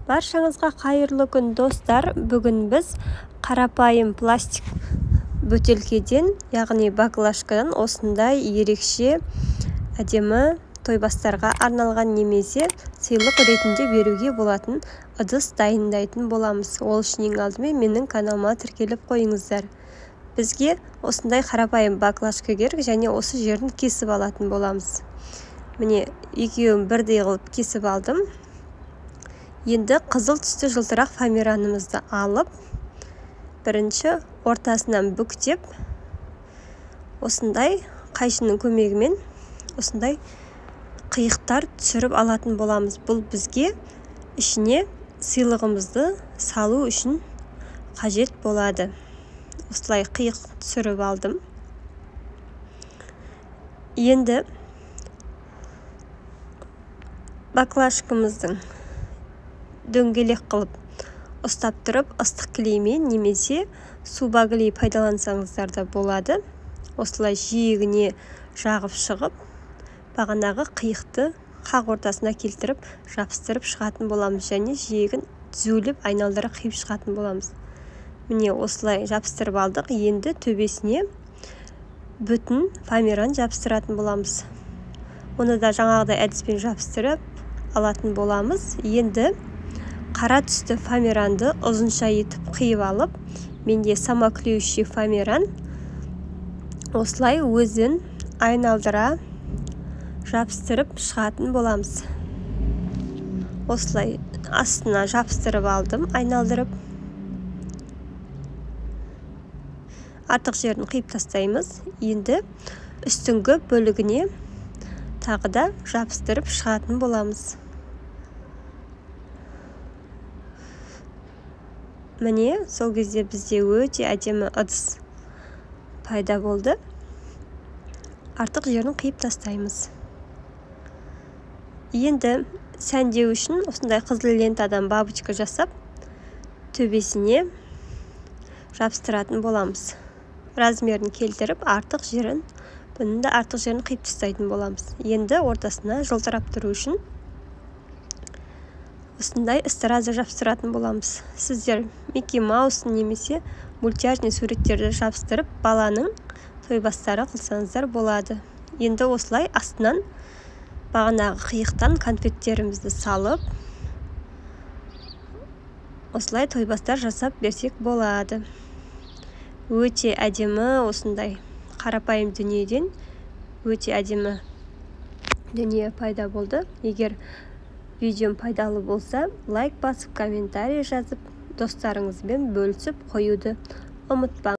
Баршаңызға қайырлы күн достар. Бүгін біз қарапайым пластик бөтелкеден, яғни баклажкадан осындай ерекше әдемі тойбастарға арналған немесе сыйлық ретінде беруге болатын ыдыс дайындайтын боламыз. Ол үшін ең алдымен менің каналыма тіркеліп қойыңыздар. Бізге осындай қарапайым баклажка керек және осы жерін кесіп алатын боламыз. Міне, екеуін бірдей қылып кесіп алдым. Енді қызыл түсті жылтырақ фоамиранымызды алып, бірінші ортасынан бүктеп, осындай қайшының көмегімен осындай қиықтар түсіріп алатын боламыз. Бұл бізге ішіне сыйлығымызды салу үшін қажет болады. Осылай қиық түсіріп алдым. Енді баклажкамыздың дөңгелек қылып ұстап тұрып, ыстық клеймен немесе суба клей пайдалансаңыздар да болады. Осылай жиегіне жағып шығып, бағанағы қиықты қақ ортасына келтіріп, жабыстырып шығатын боламыз және жиегін түзулеп айналдыра қиып шығатын боламыз. Міне осылай жабыстырып алдық. Енді төбесіне бүтін фоамиран жабыстыратын боламыз. Оны да жаңағыдай әдіспен жабыстырып алатын боламыз. Енді қара түсті фоамиранды ұзынша етіп қиып алып, менде самоклеющий фоамиран, осылай өзін айналдыра жабыстырып шығатын боламыз. Осылай астына жабыстырып алдым, айналдырып. Артық жерін қиып тастаймыз. Енді үстіңгі бөлігіне тағы да жабыстырып шығатын боламыз. Міне, сол кезде бізде өте әдемі ыдыс пайда болды. Артық жерін қиып тастаймыз. Енді сәндеу үшін осындай қызыл лентадан бабочка жасап, төбесіне жабыстыратын боламыз. Размерін келтіріп, артық жерін қиып тастайтын боламыз. Енді ортасына жылтырап тұру үшін осындай эстераза жабыстыратын боламыз. Сіздер Микки Маус немесе мультяшный суреттерді жабыстырып, баланың тойбастары қылсаңыздар болады. Енді осылай астынан бағанағы қиықтан конфеттерімізді салып, осылай тойбастар жасап берсек болады. Өте әдемі осындай қарапайым дүниеден өте әдемі дүние пайда болды. Егер видеом пайдалы болса, лайк басып, комментарий жазып, достарыңызбен бөлісіп қоюды ұмытпаңыз.